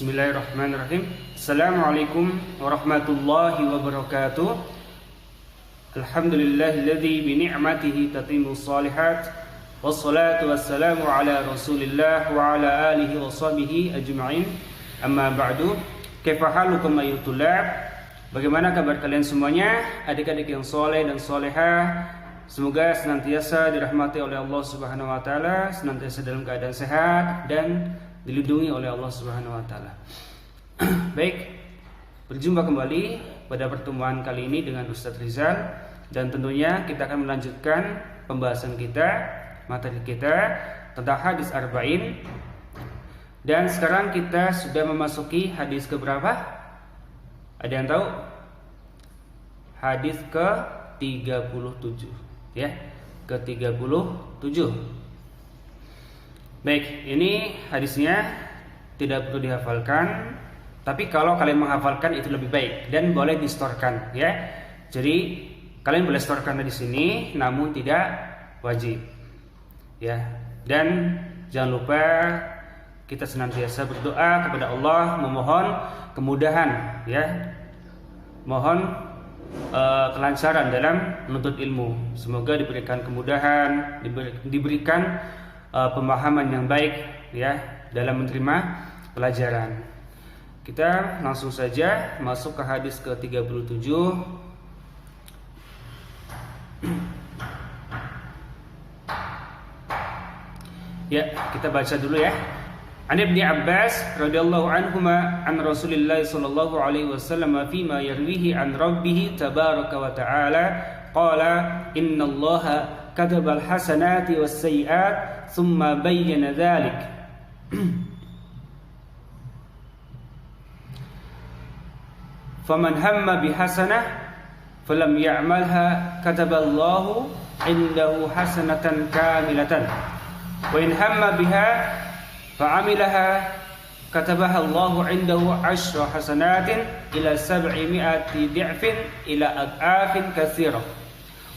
Bismillahirrahmanirrahim. Assalamualaikum warahmatullahi wabarakatuh. Alhamdulillahilladzi bi ni'matihi tatimmu shalihat. Wassalatu wassalamu ala Rasulillah wa ala alihi wa sahbihi ajma'in. Amma ba'du. Kaifa halukum ayyuhal tulab? Bagaimana kabar kalian semuanya, adik-adik yang soleh dan solehah? Semoga senantiasa dirahmati oleh Allah Subhanahu wa taala, senantiasa dalam keadaan sehat dan dilindungi oleh Allah Subhanahu wa taala. Baik, berjumpa kembali pada pertemuan kali ini dengan Ustadz Rizal, dan tentunya kita akan melanjutkan pembahasan kita, materi kita tentang hadis arba'in. Dan sekarang kita sudah memasuki hadis ke berapa? Ada yang tahu? Hadis ke-37, ya, ke-37. Baik, ini hadisnya tidak perlu dihafalkan, tapi kalau kalian menghafalkan itu lebih baik dan boleh distorkan, ya. Jadi kalian boleh storkan di sini, namun tidak wajib, ya. Dan jangan lupa kita senantiasa berdoa kepada Allah, memohon kemudahan, ya. Mohon kelancaran dalam menuntut ilmu. Semoga diberikan kemudahan, diberikan pemahaman yang baik, ya, dalam menerima pelajaran. Kita langsung saja masuk ke hadis ke-37. Ya, kita baca dulu ya. An Ibnu Abbas radhiyallahu anhuma an Rasulillah sallallahu alaihi wasallam fima yarwihi an rabbih tabaraka wa ta'ala qala innallaha kataba al-hasanati was-sayyi'at thumma bayyana dhalik. Faman hamma bihasanah falam ya'malha kataballahu indahu hasanatan kamilatan wa in hamma biha fa'amilaha katabaha Allahu indahu 10 hasanatin ila 700 di'fin ila ad'afin katsirah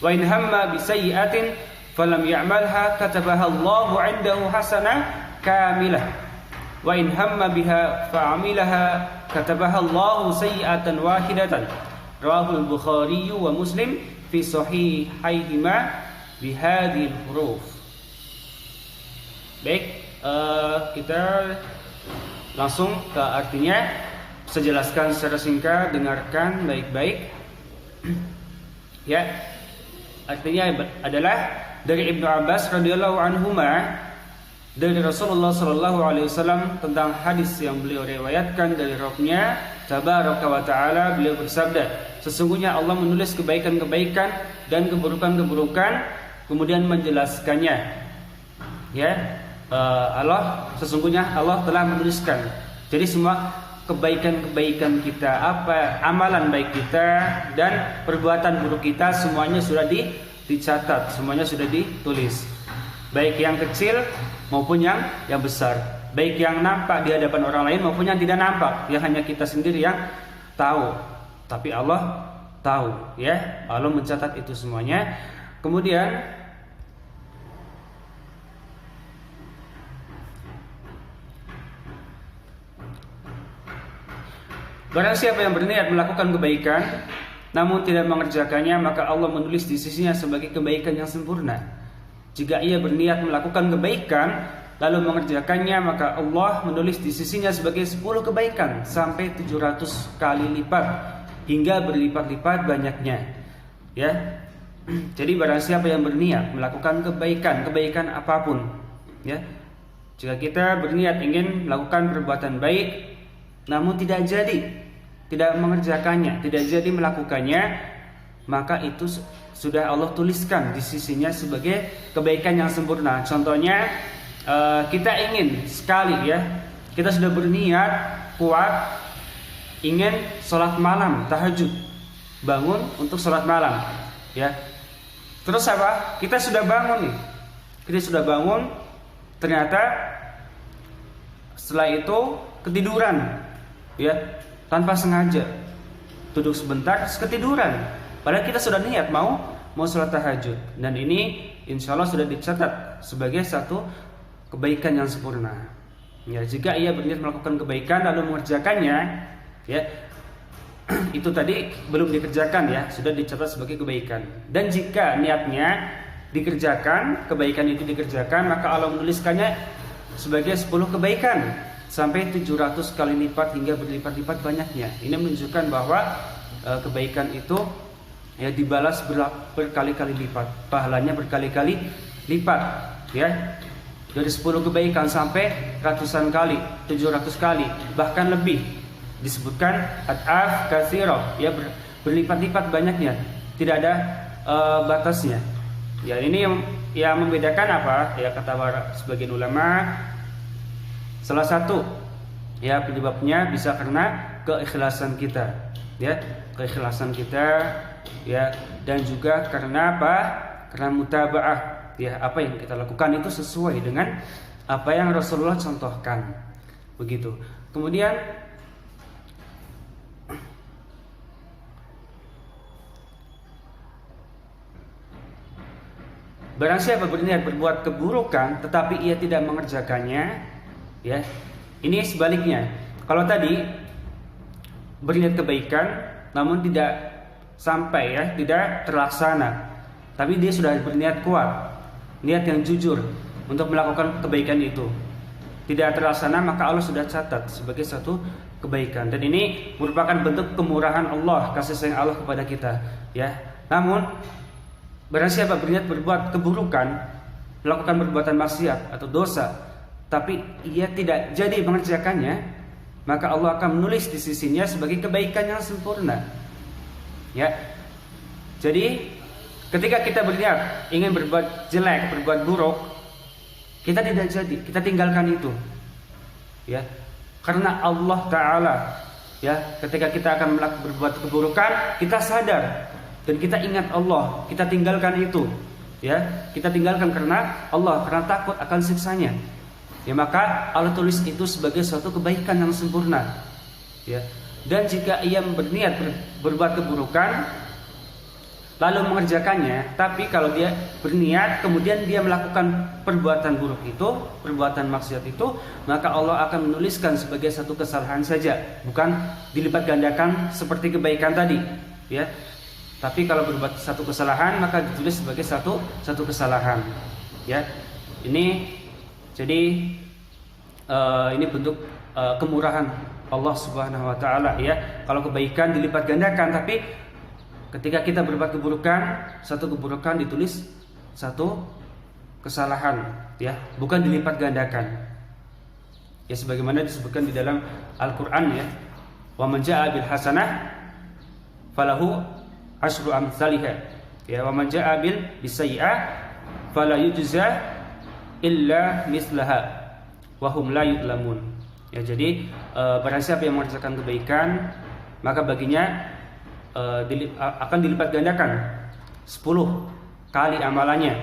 wa in hamma bi sayyi'atin falam ya'malha katabaha Allahu 'indahu hasanah kamilah wa in hamma biha fa'amilaha katabaha Allahu sayyi'atan wahidatan. Rawahul Bukhari wa Muslim fi sahihaihima bi hadhil huruf. Baik, kita langsung ke artinya. Saya jelaskan secara singkat, dengarkan baik-baik. Ya. Artinya adalah dari Ibnu Abbas radhiyallahu anhuma, dari Rasulullah sallallahu alaihi wasallam, tentang hadis yang beliau riwayatkan dari Rabbnya tabaraka wa taala. Beliau bersabda, sesungguhnya Allah menulis kebaikan-kebaikan dan keburukan-keburukan, kemudian menjelaskannya. Ya, sesungguhnya Allah telah menuliskan. Jadi semua kebaikan-kebaikan kita, amalan baik kita dan perbuatan buruk kita, semuanya sudah dicatat, semuanya sudah ditulis. Baik yang kecil maupun yang besar, baik yang nampak di hadapan orang lain maupun yang tidak nampak, yang hanya kita sendiri yang tahu, tapi Allah tahu, ya. Allah mencatat itu semuanya. Kemudian barang siapa yang berniat melakukan kebaikan namun tidak mengerjakannya, maka Allah menulis di sisinya sebagai kebaikan yang sempurna. Jika ia berniat melakukan kebaikan lalu mengerjakannya, maka Allah menulis di sisinya sebagai 10 kebaikan sampai 700 kali lipat, hingga berlipat-lipat banyaknya, ya. Jadi barang siapa yang berniat melakukan kebaikan apapun, ya. Jika kita berniat ingin melakukan perbuatan baik namun tidak mengerjakannya, tidak jadi melakukannya, maka itu sudah Allah tuliskan di sisinya sebagai kebaikan yang sempurna. Contohnya, kita ingin sekali, ya, kita sudah berniat kuat ingin sholat malam, tahajud, bangun untuk sholat malam, ya. Terus apa? Kita sudah bangun nih, ternyata setelah itu ketiduran, ya, tanpa sengaja duduk sebentar terus ketiduran, padahal kita sudah niat mau sholat tahajud. Dan ini insya Allah sudah dicatat sebagai satu kebaikan yang sempurna, Ya, jika ia berniat melakukan kebaikan lalu mengerjakannya, ya, itu tadi belum dikerjakan ya, sudah dicatat sebagai kebaikan. Dan jika niatnya dikerjakan, kebaikan itu dikerjakan, maka Allah menuliskannya sebagai 10 kebaikan sampai 700 kali lipat hingga berlipat-lipat banyaknya. Ini menunjukkan bahwa kebaikan itu ya dibalas berkali-kali lipat, pahalanya berkali-kali lipat, ya. Dari 10 kebaikan sampai ratusan kali, 700 kali, bahkan lebih. Disebutkan ad'af katsirah, ya, berlipat-lipat banyaknya, tidak ada batasnya. Ya, ini yang membedakan apa? Ya, kata sebagian ulama, salah satu ya penyebabnya bisa karena keikhlasan kita, ya, keikhlasan kita, ya, dan juga karena apa? Karena mutabaah, ya, apa yang kita lakukan itu sesuai dengan apa yang Rasulullah contohkan, begitu. Kemudian barang siapa berniat berbuat keburukan tetapi ia tidak mengerjakannya, ya, ini sebaliknya. Kalau tadi berniat kebaikan namun tidak sampai, ya, tidak terlaksana, tapi dia sudah berniat kuat, niat yang jujur untuk melakukan kebaikan itu, tidak terlaksana, maka Allah sudah catat sebagai satu kebaikan. Dan ini merupakan bentuk kemurahan Allah, kasih sayang Allah kepada kita, ya. Namun barang siapa berniat berbuat keburukan, melakukan perbuatan maksiat atau dosa, tapi ia tidak jadi mengerjakannya, maka Allah akan menulis di sisinya sebagai kebaikan yang sempurna, ya. Jadi ketika kita berniat ingin berbuat jelek, berbuat buruk, kita tidak jadi, kita tinggalkan itu, ya. Karena Allah Ta'ala, ya, ketika kita akan berbuat keburukan, kita sadar dan kita ingat Allah, kita tinggalkan itu, ya, kita tinggalkan karena Allah, karena takut akan siksanya, ya, maka Allah tulis itu sebagai suatu kebaikan yang sempurna, ya. Dan jika ia berniat berbuat keburukan lalu mengerjakannya, tapi kalau dia berniat kemudian dia melakukan perbuatan buruk itu, perbuatan maksiat itu, maka Allah akan menuliskan sebagai satu kesalahan saja, bukan dilipat gandakan seperti kebaikan tadi, ya. Tapi kalau berbuat satu kesalahan maka ditulis sebagai satu kesalahan, ya. Ini jadi ini bentuk kemurahan Allah Subhanahu wa taala, ya. Kalau kebaikan dilipat gandakan, tapi ketika kita berbuat keburukan, satu keburukan ditulis satu kesalahan, ya, bukan dilipat gandakan. Ya, sebagaimana disebutkan di dalam Al-Qur'an, ya. Wa man jaa'a bil hasanah falahu asyru amsalihha, ya, wa man jaa'a bil bisayyi'ah fala yujza illa mislaha wa hum la yudlamun. Ya, jadi barang siapa yang mengerjakan kebaikan, maka baginya akan dilipat gandakan 10 kali amalannya.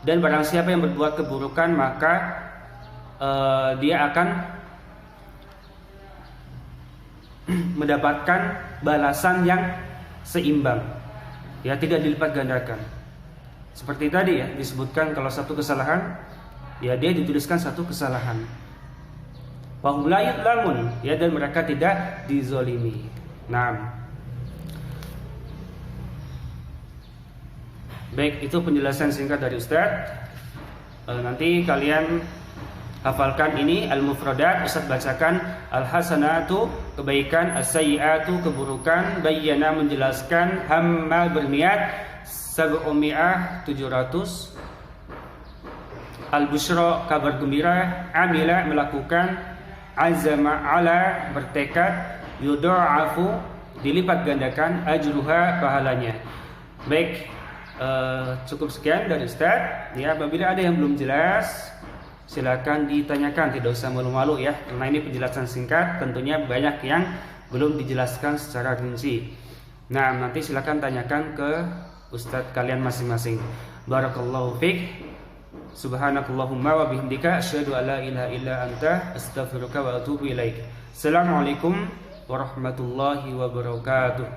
Dan barang siapa yang berbuat keburukan, maka dia akan mendapatkan balasan yang seimbang, ya, tidak dilipat gandakan. Seperti tadi, ya, disebutkan kalau satu kesalahan, ya, dia dituliskan satu kesalahan. Wa hum la yudlamun, ya, dan mereka tidak dizolimi. Nah, baik, itu penjelasan singkat dari Ustadz. Nanti kalian hafalkan ini al-mufradat. Ustadz bacakan al-hasanatu kebaikan, as-sayyi'atu keburukan, bayyana menjelaskan, hamma berniat, 700, al-busyra kabar gembira, amila melakukan, azama ala bertekad, yudha'afu dilipat gandakan, ajruha pahalanya. Baik, cukup sekian dari Ustadz, ya. Apabila ada yang belum jelas, silakan ditanyakan, tidak usah malu-malu, ya, karena ini penjelasan singkat, tentunya banyak yang belum dijelaskan secara rinci. Nah, nanti silakan tanyakan ke Ustadz kalian masing-masing. Barakallahu fiik. Subhanakallahumma wa bihamdika asyhadu an la ilaha illa anta astaghfiruka wa atubu ilaik. Assalamualaikum warahmatullahi wabarakatuh.